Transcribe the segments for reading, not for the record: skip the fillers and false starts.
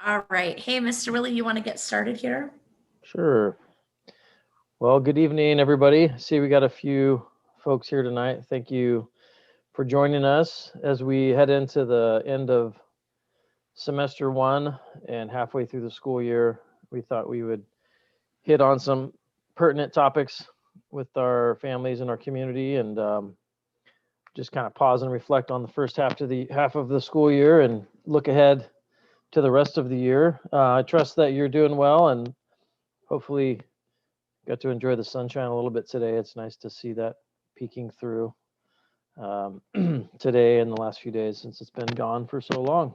All right. Hey, Mr. Willie, you want to get started here? Sure. Well, good evening, everybody. See, we got a few folks here tonight. Thank you for joining us as we head into the end of semester one and halfway through the school year. We thought we would hit on some pertinent topics with our families and our community, and just kind of pause and reflect on the first half of the school year and look ahead to the rest of the year. I trust that you're doing well and hopefully got to enjoy the sunshine a little bit today. It's nice to see that peeking through today and the last few days since it's been gone for so long.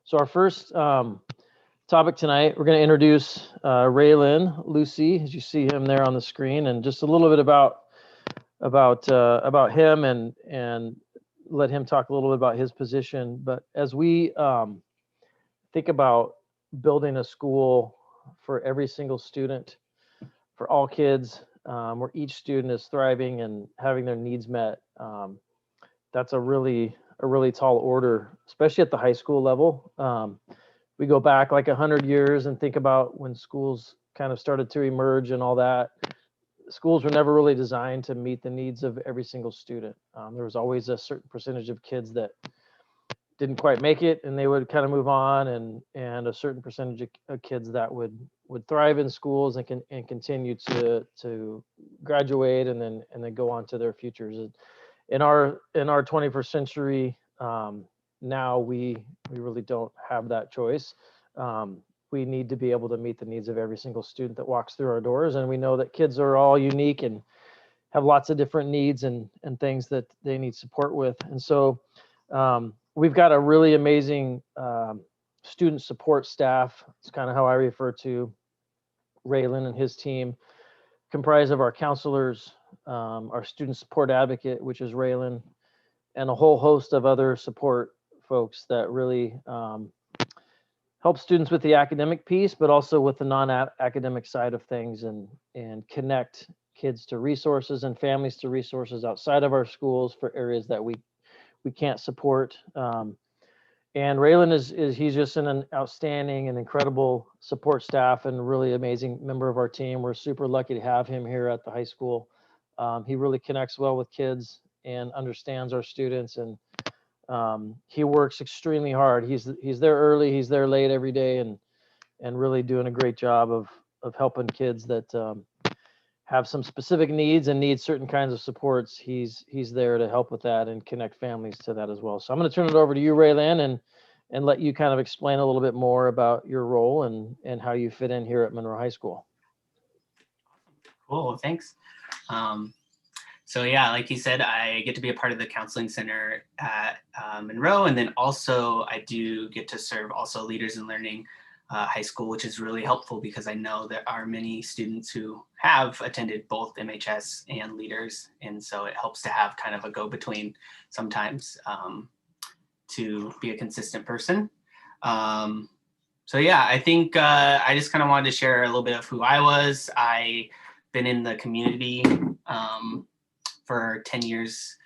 So our first topic tonight, we're going to introduce Raylan Lucy, as you see him there on the screen, and just a little bit about him and let him talk a little bit about his position. But as we think about building a school for every single student, for all kids, where each student is thriving and having their needs met, that's a really tall order, especially at the high school level. We go back like 100 years and think about when schools kind of started to emerge and all that. Schools were never really designed to meet the needs of every single student. There was always a certain percentage of kids that didn't quite make it and they would kind of move on, and a certain percentage of kids that would thrive in schools and continue to graduate and then go on to their futures. In our 21st century, now we really don't have that choice. We need to be able to meet the needs of every single student that walks through our doors, and we know that kids are all unique and have lots of different needs and things that they need support with. And so we've got a really amazing student support staff. It's kind of how I refer to Raylan and his team, comprised of our counselors, our student support advocate, which is Raylan, and a whole host of other support folks that really help students with the academic piece, but also with the non-academic side of things, and connect kids to resources and families to resources outside of our schools for areas that we can't support. And Raylan he's just an outstanding and incredible support staff and really amazing member of our team. We're super lucky to have him here at the high school. He really connects well with kids and understands our students, and he works extremely hard. He's there early, he's there late every day, and really doing a great job of helping kids that have some specific needs and need certain kinds of supports. He's there to help with that and connect families to that as well. So I'm going to turn it over to you, Raylan, and let you kind of explain a little bit more about your role and how you fit in here at Monroe High School. Cool, thanks. So yeah, like you said, I get to be a part of the counseling center at Monroe, and then also I do get to serve also Leaders in Learning high school, which is really helpful because I know there are many students who have attended both MHS and Leaders, and so it helps to have kind of a go-between sometimes to be a consistent person. So yeah, I think I just kind of wanted to share a little bit of who I was. I've been in the community for 10 years,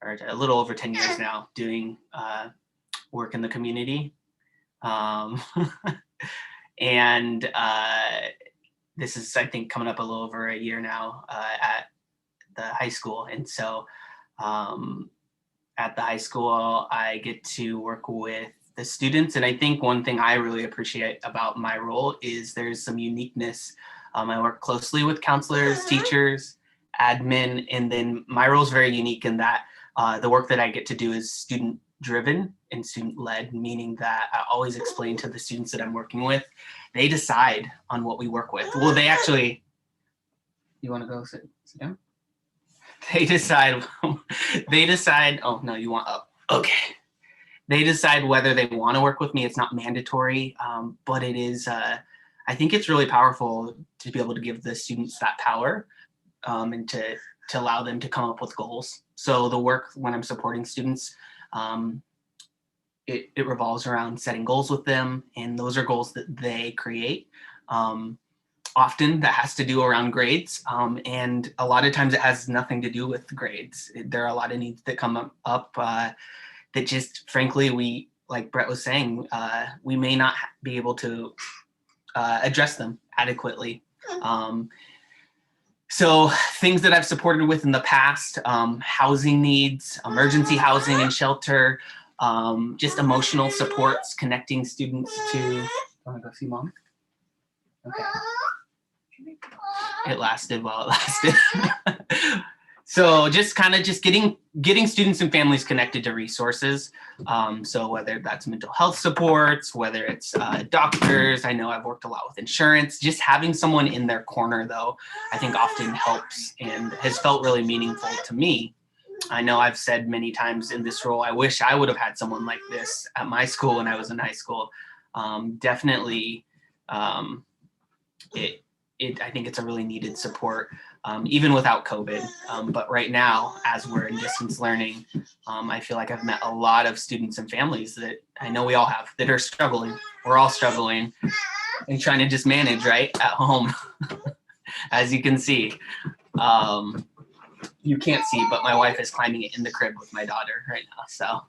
or a little over 10 years now, doing work in the community. And this is, I think, coming up a little over a year now at the high school. And so at the high school, I get to work with the students. And I think one thing I really appreciate about my role is there's some uniqueness. I work closely with counselors, teachers, admin, and then my role is very unique in that the work that I get to do is student driven and student led, meaning that I always explain to the students that I'm working with, they decide on what we work with. Well, they actually, you want to go sit down? They decide, oh no, you want, oh, okay. They decide whether they want to work with me. It's not mandatory, but it is, I think it's really powerful to be able to give the students that power and to allow them to come up with goals. So the work when I'm supporting students, it revolves around setting goals with them, and those are goals that they create. Often that has to do around grades, and a lot of times it has nothing to do with grades. There are a lot of needs that come up that just, frankly, like Brett was saying, we may not be able to address them adequately. So things that I've supported with in the past, housing needs, emergency housing and shelter, just emotional supports, connecting students to, want to go see mom? Okay. It lasted while it lasted. So just kind of just getting students and families connected to resources. So whether that's mental health supports, whether it's doctors, I know I've worked a lot with insurance, just having someone in their corner though, I think often helps and has felt really meaningful to me. I know I've said many times in this role, I wish I would have had someone like this at my school when I was in high school. Definitely, I think it's a really needed support. Even without COVID. But right now, as we're in distance learning, I feel like I've met a lot of students and families that I know we all have that are struggling. We're all struggling and trying to just manage right at home, as you can see. You can't see, but my wife is climbing in the crib with my daughter right now. So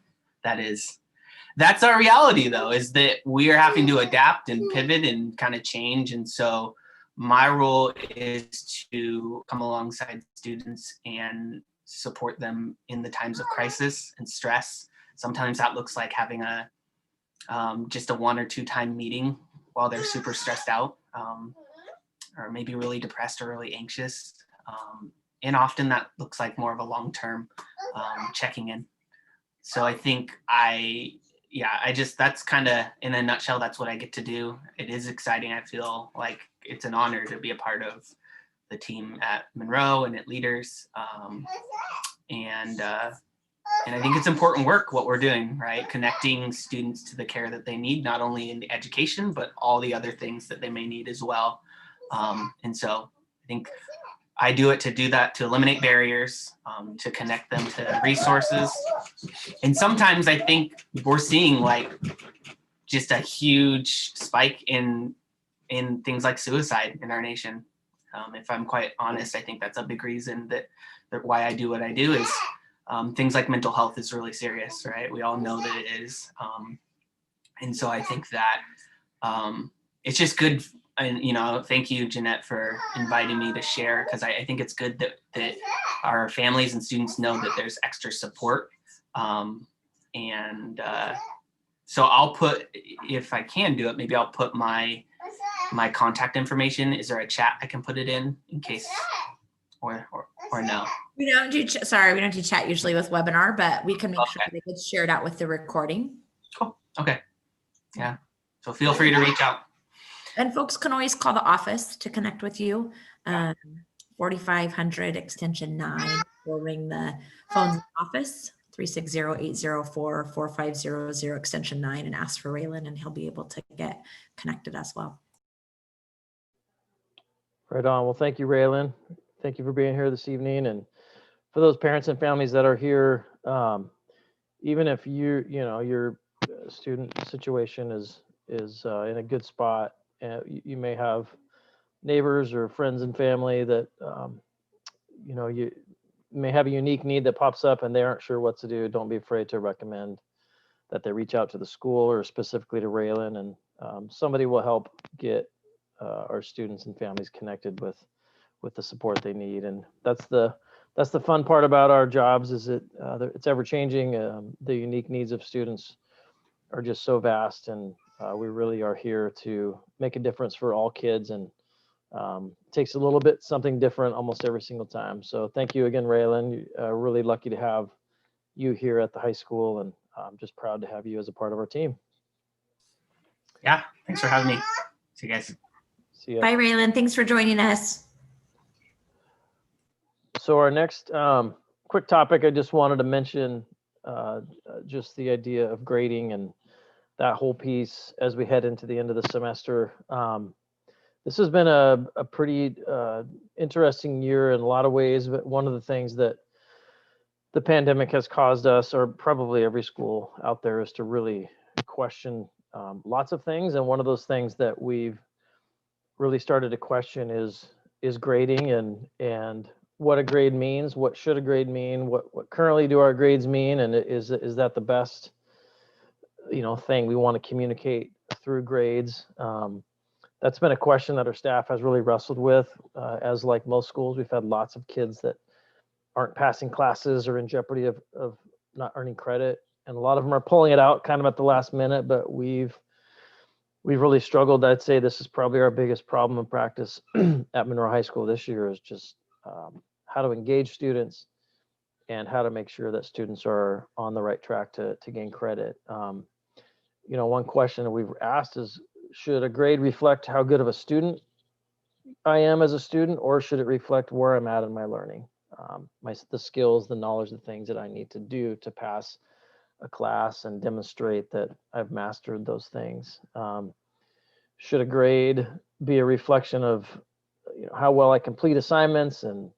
that's our reality though, is that we are having to adapt and pivot and kind of change. And so my role is to come alongside students and support them in the times of crisis and stress. Sometimes that looks like having a just a 1 or 2 time meeting while they're super stressed out, or maybe really depressed or really anxious. And often that looks like more of a long-term checking in. So I think that's kind of in a nutshell, that's what I get to do. It is exciting. I feel like it's an honor to be a part of the team at Monroe and at Leaders. And I think it's important work, what we're doing, right? Connecting students to the care that they need, not only in the education, but all the other things that they may need as well. And so I think I do it to do that, to eliminate barriers, to connect them to resources. And sometimes I think we're seeing like just a huge spike in things like suicide in our nation. If I'm quite honest, I think that's a big reason that why I do what I do is things like mental health is really serious, right? We all know that it is. And so I think that it's just good. And, thank you, Jeanette, for inviting me to share, because I think it's good that our families and students know that there's extra support. So I'll put, if I can do it, maybe I'll put my contact information. Is there a chat I can put it in case, or no? We don't do chat usually with webinar, but we can make sure that it gets shared out with the recording. Cool. Okay. Yeah. So feel free to reach out. And folks can always call the office to connect with you. 4500 extension 9 will ring the phone's office, 360-804-4500 extension 9, and ask for Raylan, and he'll be able to get connected as well. Right on. Well, thank you, Raylan. Thank you for being here this evening. And for those parents and families that are here, even if your student situation is in a good spot, you may have neighbors or friends and family that you may have a unique need that pops up and they aren't sure what to do. Don't be afraid to recommend that they reach out to the school or specifically to Raylan, and somebody will help get our students and families connected with the support they need. And that's the fun part about our jobs, is that it's ever changing. The unique needs of students are just so vast, and we really are here to make a difference for all kids, and it takes a little bit something different almost every single time. So thank you again, Raylan. Really lucky to have you here at the high school, and I'm just proud to have you as a part of our team. Yeah, thanks for having me. See you guys. See ya. Bye, Raylan. Thanks for joining us. So our next quick topic, I just wanted to mention just the idea of grading and that whole piece as we head into the end of the semester. This has been a pretty interesting year in a lot of ways, but one of the things that the pandemic has caused us, or probably every school out there, is to really question lots of things. And one of those things that we've really started to question is grading and what a grade means. What should a grade mean? What currently do our grades mean? And is that the best thing we want to communicate through grades. That's been a question that our staff has really wrestled with. As like most schools, we've had lots of kids that aren't passing classes or in jeopardy of not earning credit. And a lot of them are pulling it out kind of at the last minute, but we've really struggled. I'd say this is probably our biggest problem in practice at Monroe High School this year is just how to engage students and how to make sure that students are on the right track to gain credit. One question that we've asked is, should a grade reflect how good of a student I am as a student, or should it reflect where I'm at in my learning? The skills, the knowledge, the things that I need to do to pass a class and demonstrate that I've mastered those things. Should a grade be a reflection of how well I complete assignments and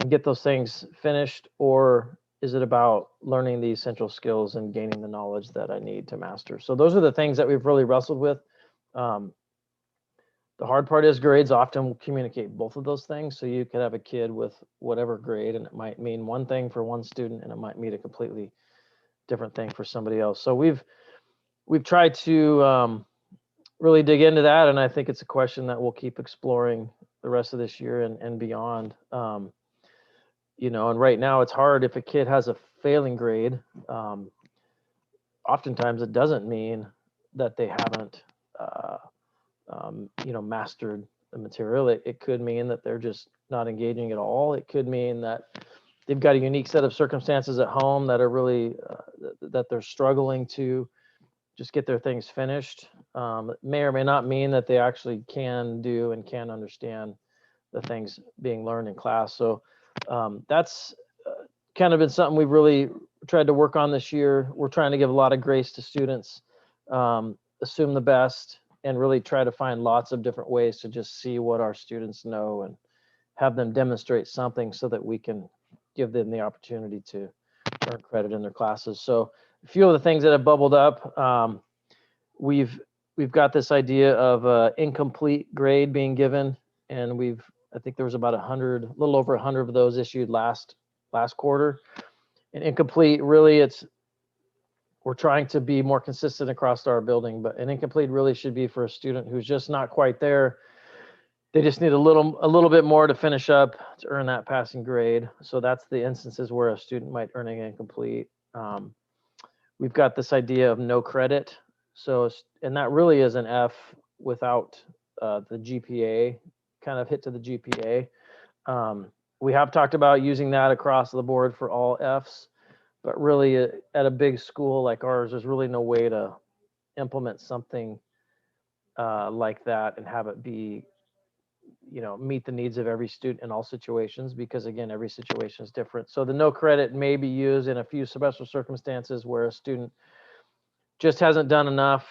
get those things finished, or is it about learning the essential skills and gaining the knowledge that I need to master? So those are the things that we've really wrestled with. The hard part is grades often communicate both of those things. So you could have a kid with whatever grade, and it might mean one thing for one student, and it might mean a completely different thing for somebody else. So we've tried to really dig into that, and I think it's a question that we'll keep exploring the rest of this year and beyond. And right now it's hard if a kid has a failing grade. Oftentimes it doesn't mean that they haven't mastered the material. It could mean that they're just not engaging at all. It could mean that they've got a unique set of circumstances at home that are really that they're struggling to just get their things finished. It may or may not mean that they actually can do and can understand the things being learned in class. So that's kind of been something we've really tried to work on this year. We're trying to give a lot of grace to students, assume the best, and really try to find lots of different ways to just see what our students know and have them demonstrate something so that we can give them the opportunity to earn credit in their classes. So a few of the things that have bubbled up, we've got this idea of incomplete grade being given, and I think there was about a little over 100 of those issued last quarter. And incomplete, really, we're trying to be more consistent across our building, but an incomplete really should be for a student who's just not quite there. They just need a little bit more to finish up to earn that passing grade. So that's the instances where a student might earn an incomplete. We've got this idea of no credit. And that really is an F without the GPA, kind of hit to the GPA. We have talked about using that across the board for all Fs. But really, at a big school like ours, there's really no way to implement something like that and have it be, meet the needs of every student in all situations, because again, every situation is different. So the no credit may be used in a few special circumstances where a student just hasn't done enough,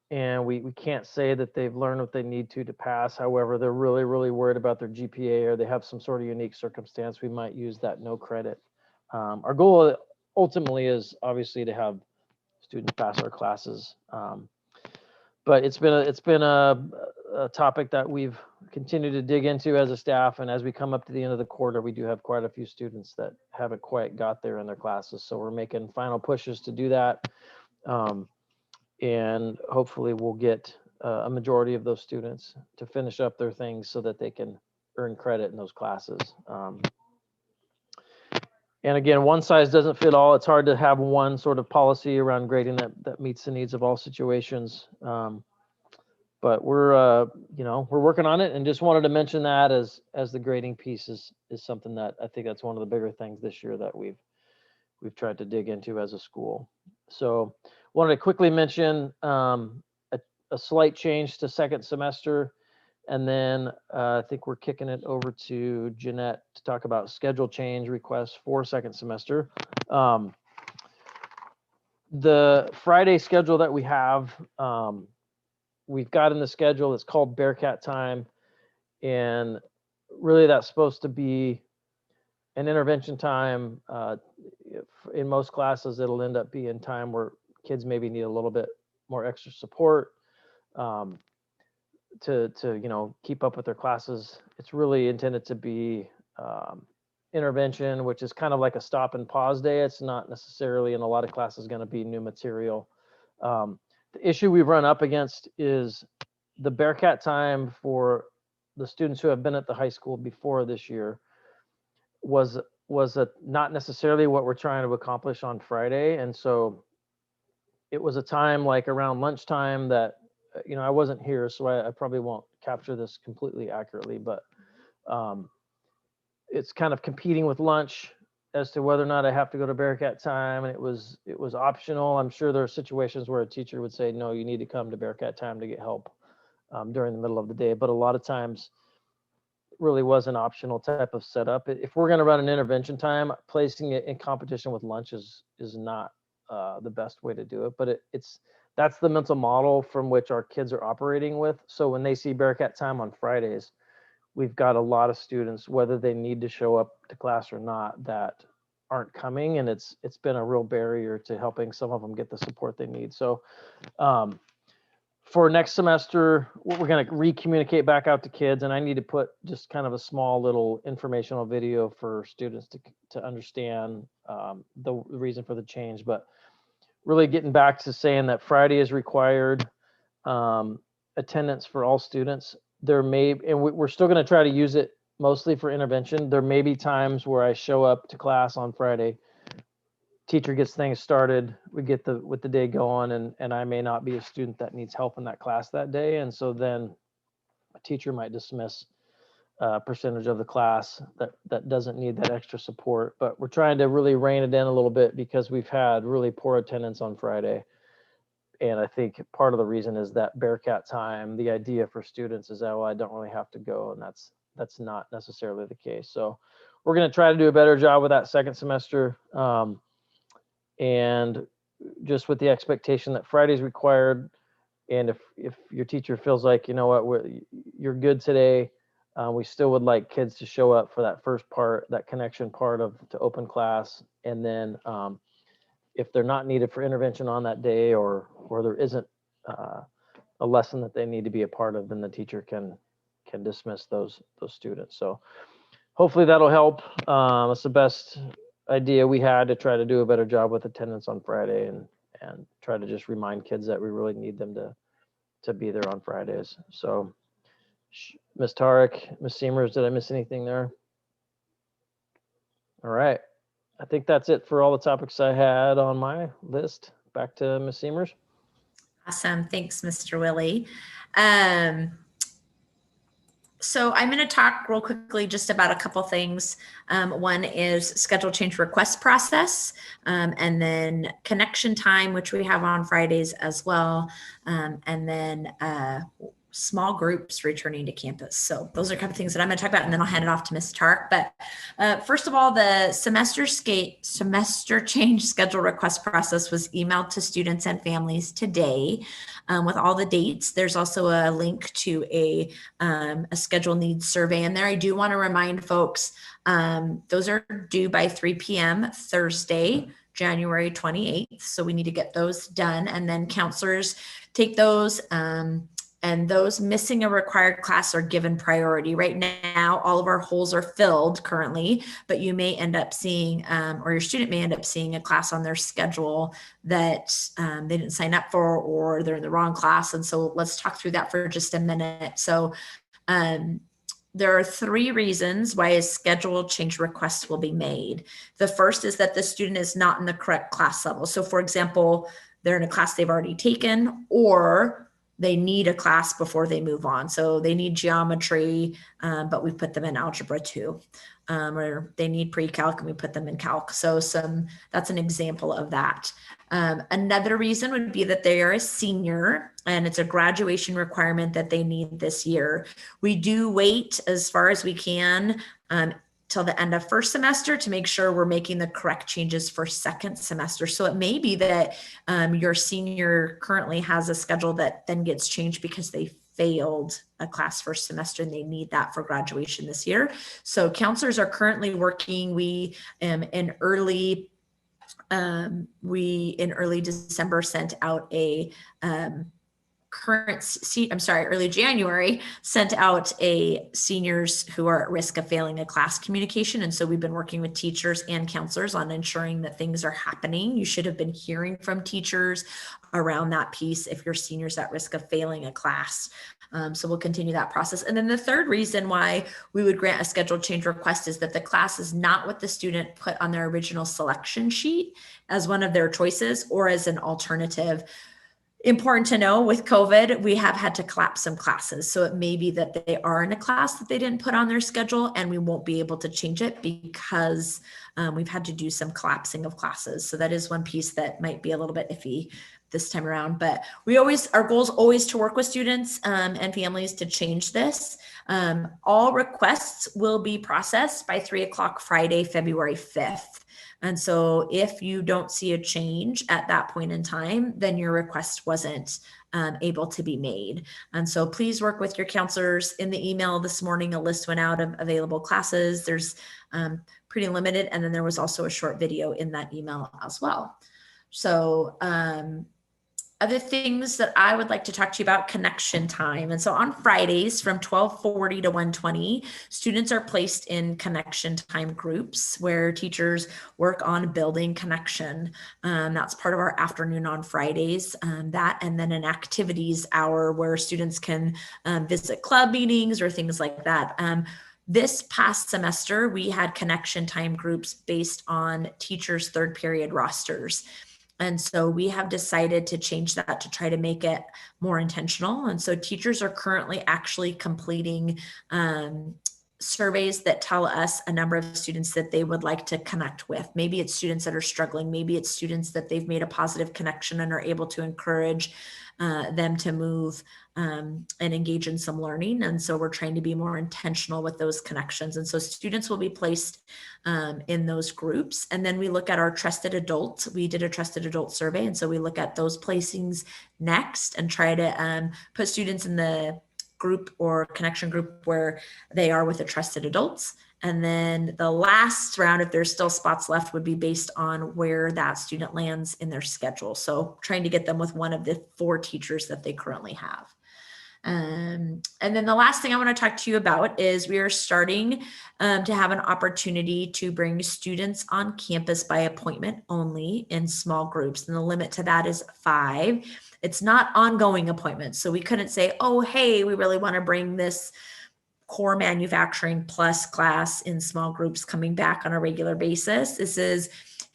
and we can't say that they've learned what they need to pass. However, they're really, really worried about their GPA, or they have some sort of unique circumstance. We might use that no credit. Our goal ultimately is obviously to have students pass our classes. But it's been a topic that we've continued to dig into as a staff, and as we come up to the end of the quarter, we do have quite a few students that haven't quite got there in their classes. So we're making final pushes to do that. And hopefully we'll get a majority of those students to finish up their things so that they can earn credit in those classes. And again, one size doesn't fit all. It's hard to have one sort of policy around grading that meets the needs of all situations. But we're working on it, and just wanted to mention that as the grading piece is something that I think that's one of the bigger things this year that we've tried to dig into as a school. So wanted to quickly mention a slight change to second semester. And then I think we're kicking it over to Jeanette to talk about schedule change requests for second semester. The Friday schedule that we have, we've got in the schedule, it's called Bearcat Time. And really that's supposed to be an intervention time. In most classes, it'll end up being time where kids maybe need a little bit more extra support. To keep up with their classes. It's really intended to be intervention, which is kind of like a stop and pause day. It's not necessarily in a lot of classes going to be new material. The issue we've run up against is the Bearcat time for the students who have been at the high school before this year was not necessarily what we're trying to accomplish on Friday. And so it was a time like around lunchtime that, I wasn't here, so I probably won't capture this completely accurately, but it's kind of competing with lunch as to whether or not I have to go to Bearcat time. And it was optional. I'm sure there are situations where a teacher would say, no, you need to come to Bearcat time to get help during the middle of the day. But a lot of times it really was an optional type of setup. If we're going to run an intervention time, placing it in competition with lunch is not the best way to do it. But that's the mental model from which our kids are operating with. So when they see Bearcat time on Fridays, we've got a lot of students, whether they need to show up to class or not, that aren't coming. And it's been a real barrier to helping some of them get the support they need. So for next semester, we're going to re-communicate back out to kids. And I need to put just kind of a small little informational video for students to understand the reason for the change. But really getting back to saying that Friday is required attendance for all students. We're still going to try to use it mostly for intervention. There may be times where I show up to class on Friday, teacher gets things started, we get with the day going, and I may not be a student that needs help in that class that day. And so then a teacher might dismiss a percentage of the class that doesn't need that extra support. But we're trying to really rein it in a little bit because we've had really poor attendance on Friday. And I think part of the reason is that Bearcat time, the idea for students is that, well, I don't really have to go. And that's not necessarily the case. So we're going to try to do a better job with that second semester. And just with the expectation that Friday's required. And if your teacher feels like, you know what, you're good today, we still would like kids to show up for that first part, that connection part to open class. And then if they're not needed for intervention on that day, or there isn't a lesson that they need to be a part of, then the teacher can dismiss those students. So hopefully that'll help. It's the best idea we had to try to do a better job with attendance on Friday and try to just remind kids that we really need them to be there on Fridays. So Ms. Tarek, Ms. Seamers, did I miss anything there? All right. I think that's it for all the topics I had on my list. Back to Ms. Seamers. Awesome. Thanks, Mr. Willie. So I'm going to talk real quickly just about a couple things. One is schedule change request process, and then connection time, which we have on Fridays as well, and then small groups returning to campus. So those are a couple of things that I'm going to talk about, and then I'll hand it off to Ms. Tark. But first of all, the semester change schedule request process was emailed to students and families today with all the dates. There's also a link to a schedule needs survey in there. I do want to remind folks, those are due by 3 p.m. Thursday, January 28th. So we need to get those done. And then counselors take those, and those missing a required class are given priority. Right now, all of our holes are filled currently, but you may end up seeing, or your student may end up seeing a class on their schedule that they didn't sign up for, or they're in the wrong class. And so let's talk through that for just a minute. So there are 3 reasons why a schedule change request will be made. The first is that the student is not in the correct class level. So for example, they're in a class they've already taken, or they need a class before they move on. So they need geometry, but we put them in algebra 2, or they need pre-calc and we put them in calc. So that's an example of that. Another reason would be that they are a senior and it's a graduation requirement that they need this year. We do wait as far as we can till the end of first semester to make sure we're making the correct changes for second semester. So it may be that your senior currently has a schedule that then gets changed because they failed a class first semester and they need that for graduation this year. So counselors are currently working. We in early December sent out a early January, sent out a seniors who are at risk of failing a class communication. And so we've been working with teachers and counselors on ensuring that things are happening. You should have been hearing from teachers around that piece if your seniors at risk of failing a class. So we'll continue that process. And then the third reason why we would grant a schedule change request is that the class is not what the student put on their original selection sheet as one of their choices or as an alternative. Important to know, with COVID, we have had to collapse some classes. So it may be that they are in a class that they didn't put on their schedule and we won't be able to change it because we've had to do some collapsing of classes. So that is one piece that might be a little bit iffy this time around, but our goal is always to work with students and families to change this. All requests will be processed by 3:00 Friday, February 5th. And so if you don't see a change at that point in time, then your request wasn't able to be made. And so please work with your counselors. In the email this morning, a list went out of available classes. There's pretty limited. And then there was also a short video in that email as well. So other things that I would like to talk to you about, connection time. And so on Fridays from 12:40 to 1:20, students are placed in connection time groups where teachers work on building connection. That's part of our afternoon on Fridays. That and then an activities hour where students can visit club meetings or things like that. This past semester, we had connection time groups based on teachers' third period rosters. And so we have decided to change that to try to make it more intentional. And so teachers are currently actually completing surveys that tell us a number of students that they would like to connect with. Maybe it's students that are struggling. Maybe it's students that they've made a positive connection and are able to encourage them to move and engage in some learning. And so we're trying to be more intentional with those connections. And so students will be placed in those groups. And then we look at our trusted adults. We did a trusted adult survey. And so we look at those placings next and try to put students in the group or connection group where they are with the trusted adults. And then the last round, if there's still spots left, would be based on where that student lands in their schedule. So trying to get them with one of the 4 teachers that they currently have. And then the last thing I want to talk to you about is we are starting to have an opportunity to bring students on campus by appointment only in small groups. And the limit to that is 5. It's not ongoing appointments. So we couldn't say, oh, hey, we really want to bring this core manufacturing plus class in small groups coming back on a regular basis. This is,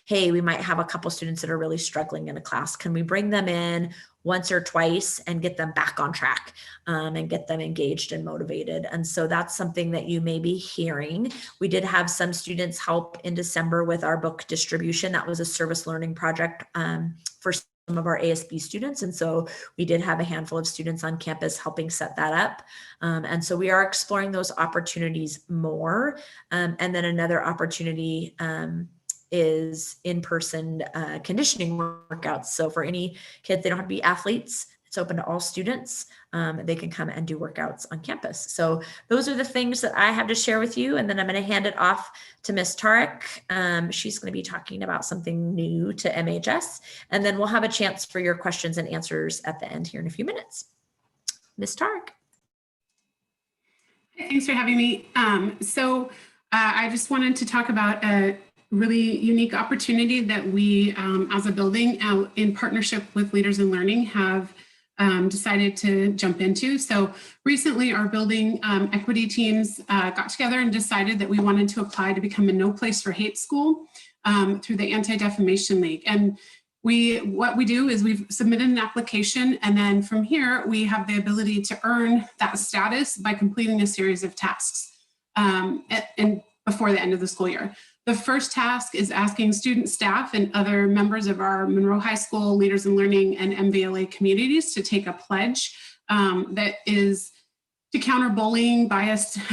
hey, we might have a couple students that are really struggling in a class. Can we bring them in once or twice and get them back on track and get them engaged and motivated? And so that's something that you may be hearing. We did have some students help in December with our book distribution. That was a service learning project for some of our ASB students. And so we did have a handful of students on campus helping set that up. And so we are exploring those opportunities more. And then another opportunity is in-person conditioning workouts. So for any kids, they don't have to be athletes. It's open to all students. They can come and do workouts on campus. So those are the things that I have to share with you. And then I'm going to hand it off to Ms. Tarek. She's going to be talking about something new to MHS. And then we'll have a chance for your questions and answers at the end here in a few minutes. Ms. Tarek. Thanks for having me. I just wanted to talk about a really unique opportunity that we, as a building, in partnership with Leaders in Learning, have decided to jump into. So recently our building equity teams got together and decided that we wanted to apply to become a No Place for Hate school through the Anti-Defamation League. And what we do is we've submitted an application, and then from here we have the ability to earn that status by completing a series of tasks and before the end of the school year. The first task is asking student, staff, and other members of our Monroe High School Leaders in Learning and MVLA communities to take a pledge that is to counter bullying, bias-based,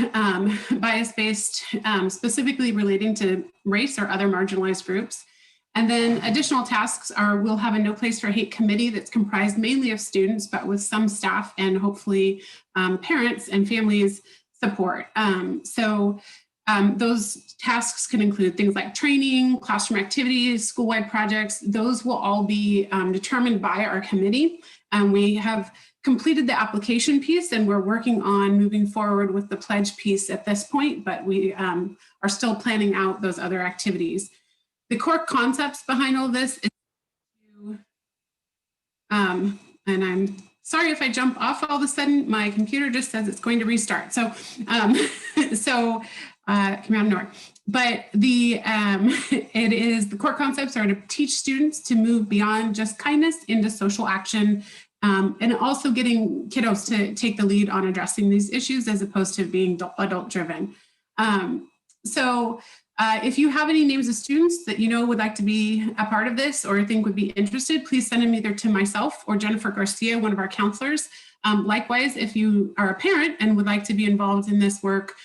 specifically relating to race or other marginalized groups. And then additional tasks are, we'll have a No Place for Hate committee that's comprised mainly of students, but with some staff and hopefully parents and families support. Those tasks can include things like training, classroom activities, school-wide projects. Those will all be determined by our committee. We have completed the application piece, and we're working on moving forward with the pledge piece at this point, but we are still planning out those other activities. The core concepts behind all this is to, and I'm sorry if I jump off all of a sudden, my computer just says it's going to restart. So, come on, Nor. But it is, the core concepts are to teach students to move beyond just kindness into social action, and also getting kiddos to take the lead on addressing these issues as opposed to being adult driven. If you have any names of students that you know would like to be a part of this or think would be interested, please send them either to myself or Jennifer Garcia, one of our counselors. Likewise, if you are a parent and would like to be involved in this work,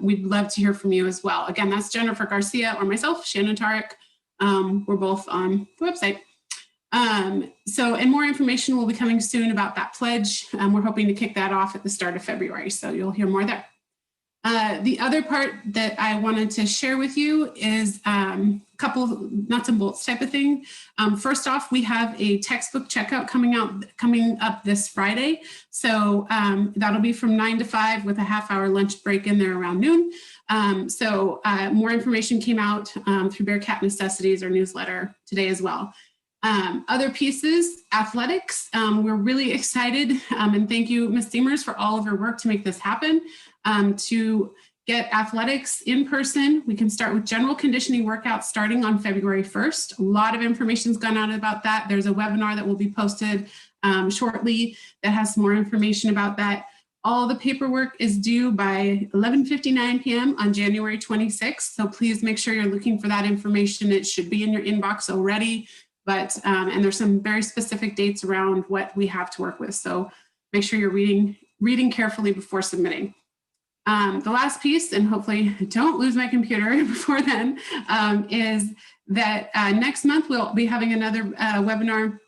we'd love to hear from you as well. Again, that's Jennifer Garcia or myself, Shannon Tarek. We're both on the website. And more information will be coming soon about that pledge. We're hoping to kick that off at the start of February, so you'll hear more there. The other part that I wanted to share with you is a couple of nuts and bolts type of thing. First off, we have a textbook checkout coming up this Friday. So that'll be from 9 to 5 with a half-hour lunch break in there around noon. More information came out through Bearcat Necessities, our newsletter, today as well. Other pieces, athletics. We're really excited, and thank you, Ms. Seamers, for all of your work to make this happen. To get athletics in person, we can start with general conditioning workouts starting on February 1st. A lot of information's gone out about that. There's a webinar that will be posted shortly that has some more information about that. All the paperwork is due by 11:59 p.m. on January 26th. So please make sure you're looking for that information. It should be in your inbox already. But, and there's some very specific dates around what we have to work with. So make sure you're reading carefully before submitting. The last piece, and hopefully don't lose my computer before then, is that next month we'll be having another webinar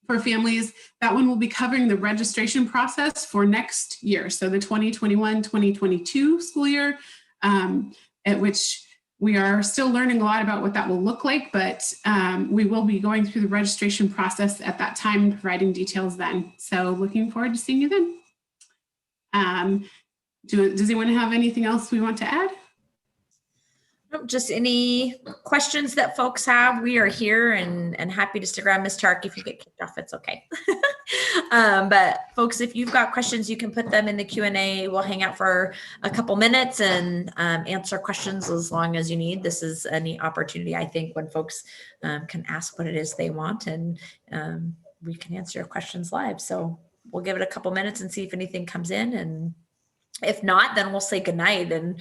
for families. That one will be covering the registration process for next year. So the 2021-2022 school year, at which we are still learning a lot about what that will look like, but we will be going through the registration process at that time, providing details then. So looking forward to seeing you then. Does anyone have anything else we want to add? Just any questions that folks have. We are here and happy to stick around. Ms. Tark, if you get kicked off, it's okay. But folks, if you've got questions, you can put them in the Q&A. We'll hang out for a couple minutes and answer questions as long as you need. This is a neat opportunity, I think, when folks can ask what it is they want, and we can answer your questions live. So we'll give it a couple minutes and see if anything comes in. And if not, then we'll say goodnight, and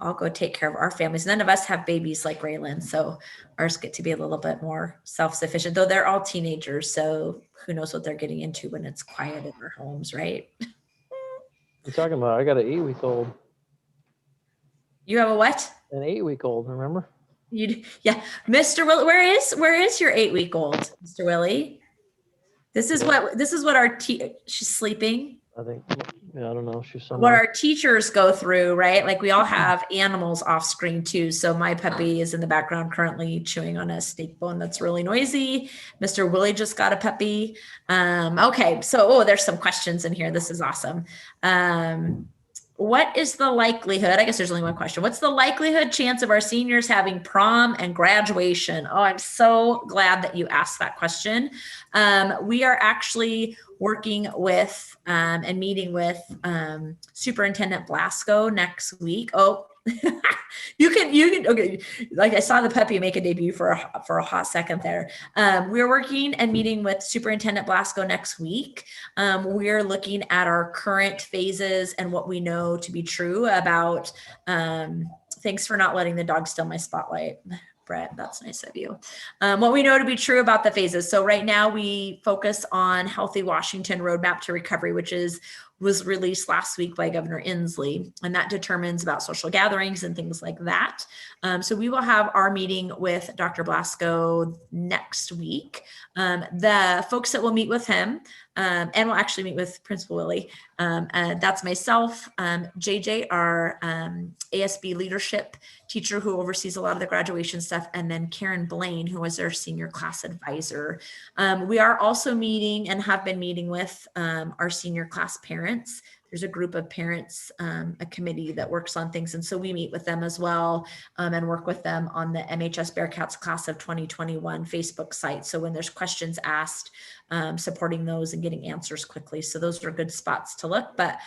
I'll go take care of our families. None of us have babies like Raylan, so ours get to be a little bit more self-sufficient, though they're all teenagers. So who knows what they're getting into when it's quiet in their homes, right? You're talking about, I got an 8-week-old. You have a what? An 8-week-old, remember? Yeah. Mr. Willie, where is your 8-week-old, Mr. Willie? This is what our she's sleeping. I think, yeah, I don't know. She's somewhere. What our teachers go through, right? Like we all have animals off screen too. So my puppy is in the background currently chewing on a snake bone that's really noisy. Mr. Willie just got a puppy. Okay, so there's some questions in here. This is awesome. What is the likelihood? I guess there's only one question. What's the likelihood chance of our seniors having prom and graduation? Oh, I'm so glad that you asked that question. We are actually working with and meeting with Superintendent Blasco next week. Oh, you can, okay. Like I saw the puppy make a debut for a hot second there. We're working and meeting with Superintendent Blasco next week. We're looking at our current phases and what we know to be true about, thanks for not letting the dog steal my spotlight, Brett, that's nice of you. What we know to be true about the phases. So right now we focus on Healthy Washington Roadmap to Recovery, which is was released last week by Governor Inslee, and that determines about social gatherings and things like that. So we will have our meeting with Dr. Blasco next week. The folks that will meet with him, and we'll actually meet with Principal Willie. That's myself, JJ, our ASB leadership teacher who oversees a lot of the graduation stuff, and then Karen Blaine, who was our senior class advisor. We are also meeting and have been meeting with our senior class parents. There's a group of parents, a committee that works on things. And so we meet with them as well and work with them on the MHS Bearcats class of 2021 Facebook site. So when there's questions asked, supporting those and getting answers quickly. So those are good spots to look. But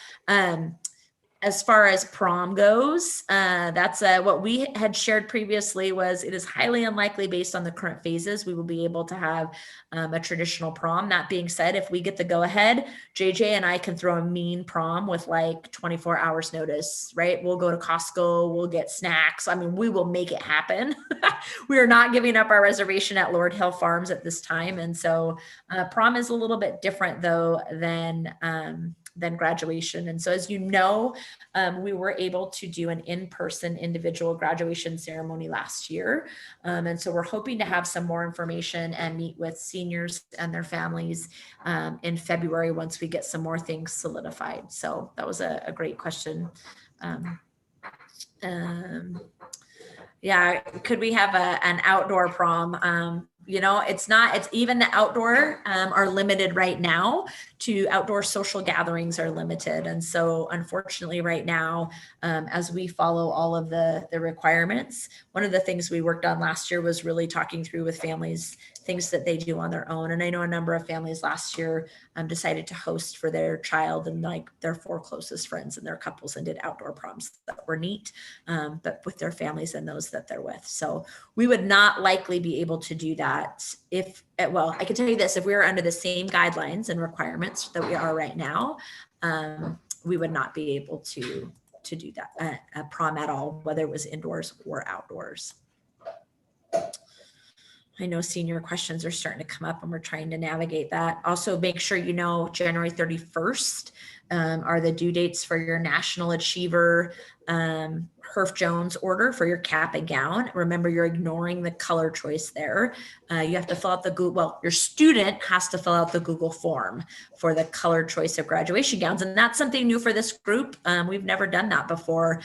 as far as prom goes, that's what we had shared previously was it is highly unlikely based on the current phases we will be able to have a traditional prom. That being said, if we get the go ahead, JJ and I can throw a mean prom with like 24 hours notice, right? We'll go to Costco, we'll get snacks. I mean, we will make it happen. We are not giving up our reservation at Lord Hill Farms at this time. And so prom is a little bit different though than graduation. And so as you know, we were able to do an in-person individual graduation ceremony last year. And so we're hoping to have some more information and meet with seniors and their families in February once we get some more things solidified. So that was a great question. Yeah, could we have an outdoor prom? It's even the outdoor are limited right now to outdoor social gatherings are limited. And so unfortunately right now, as we follow all of the requirements, one of the things we worked on last year was really talking through with families, things that they do on their own. And I know a number of families last year decided to host for their child and like their 4 closest friends and their couples and did outdoor proms that were neat, but with their families and those that they're with. So we would not likely be able to do that I can tell you this, if we were under the same guidelines and requirements that we are right now, we would not be able to do that, a prom at all, whether it was indoors or outdoors. I know senior questions are starting to come up and we're trying to navigate that. Also make sure you know January 31st are the due dates for your National Achiever Herff Jones order for your cap and gown. Remember, you're ignoring the color choice there. You have to fill out your student has to fill out the Google form for the color choice of graduation gowns. And that's something new for this group. We've never done that before.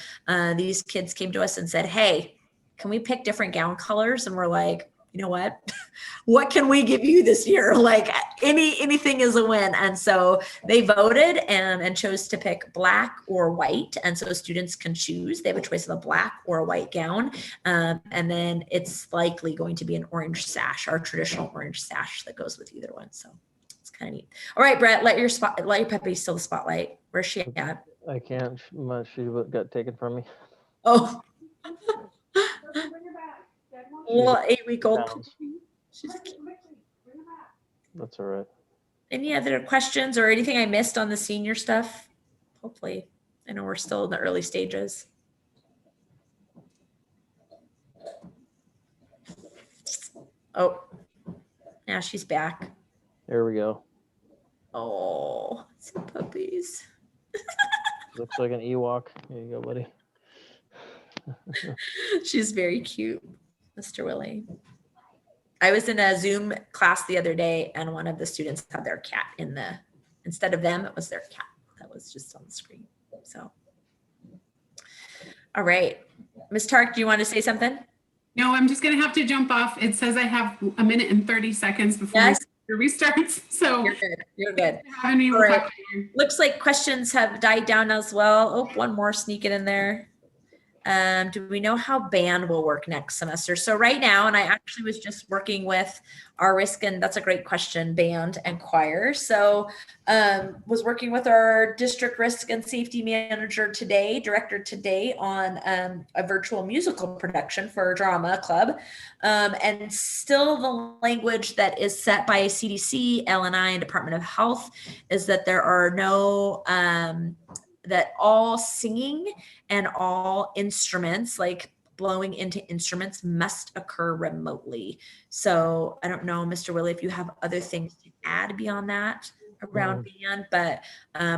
These kids came to us and said, hey, can we pick different gown colors? And we're like, you know what can we give you this year? Like anything is a win. And so they voted and chose to pick black or white. And so students can choose. They have a choice of a black or a white gown. And then it's likely going to be an orange sash, our traditional orange sash that goes with either one. So it's kind of neat. All right, Brett, let your puppy steal the spotlight. Where's she at? I can't. She got taken from me. Oh. Little 8-week-old. That's all right. Any other questions or anything I missed on the senior stuff? Hopefully. I know we're still in the early stages. Oh, now she's back. There we go. Oh, some puppies. Looks like an Ewok. There you go, buddy. She's very cute, Mr. Willie. I was in a Zoom class the other day and one of the students had their cat instead of them, it was their cat that was just on the screen. So, all right. Ms. Tark, do you want to say something? No, I'm just going to have to jump off. It says I have 1 minute and 30 seconds before it restarts. So you're good. All right. Looks like questions have died down as well. Oh, one more sneaking in there. Do we know how band will work next semester? So right now, and I actually was just working with our risk, and that's a great question, band and choir. So was working with our district risk and safety director today on a virtual musical production for a drama club. And still the language that is set by CDC, LNI, and Department of Health is that there are no, that all singing and all instruments, like blowing into instruments, must occur remotely. So I don't know, Mr. Willie, if you have other things to add beyond that. around band, but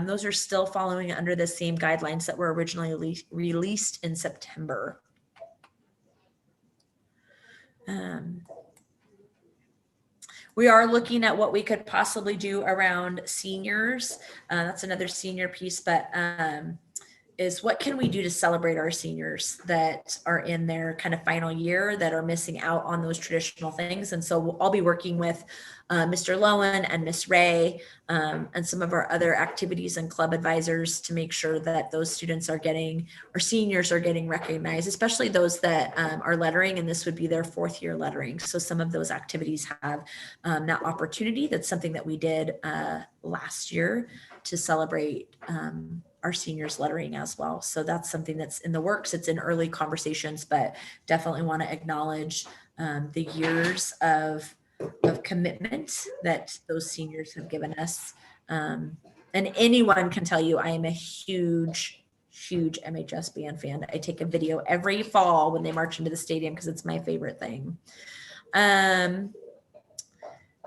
those are still following under the same guidelines that were originally released in September. We are looking at what we could possibly do around seniors. That's another senior piece, but is what can we do to celebrate our seniors that are in their kind of final year that are missing out on those traditional things. And so I'll be working with Mr. Lowen and Miss Ray and some of our other activities and club advisors to make sure that those students are getting, or seniors are getting recognized, especially those that are lettering, and this would be their 4th year lettering. So some of those activities have that opportunity. That's something that we did last year to celebrate our seniors lettering as well. So that's something that's in the works. It's in early conversations, but definitely want to acknowledge the years of commitment that those seniors have given us. And anyone can tell you I am a huge MHS band fan. I take a video every fall when they march into the stadium because it's my favorite thing.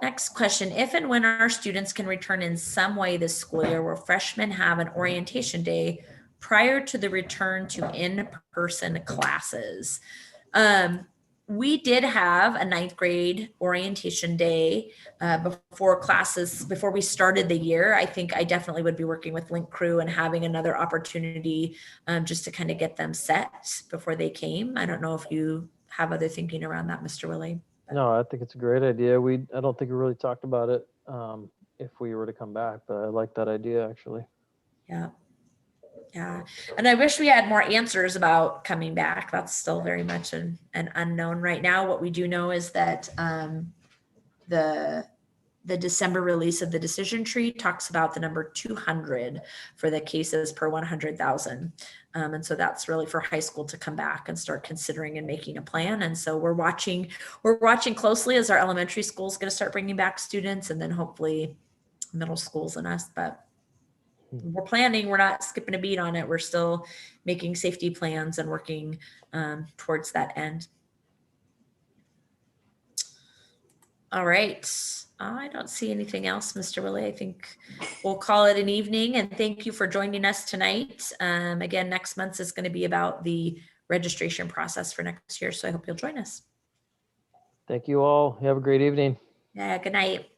Next question, if and when our students can return in some way this school year, will freshmen have an orientation day prior to the return to in-person classes? We did have a 9th grade orientation day before we started the year. I think I definitely would be working with Link Crew and having another opportunity just to kind of get them set before they came. I don't know if you have other thinking around that, Mr. Willie. No, I think it's a great idea. I don't think we really talked about it if we were to come back, but I like that idea actually. Yeah. Yeah. And I wish we had more answers about coming back. That's still very much an unknown right now. What we do know is that the December release of the decision tree talks about the number 200 for the cases per 100,000. And so that's really for high school to come back and start considering and making a plan. And so we're watching closely as our elementary school is going to start bringing back students, and then hopefully middle schools and us, but we're planning, we're not skipping a beat on it. We're still making safety plans and working towards that end. All right. I don't see anything else, Mr. Willie. I think we'll call it an evening, and thank you for joining us tonight. Again, next month is going to be about the registration process for next year. So I hope you'll join us. Thank you all. You have a great evening. Yeah, good night.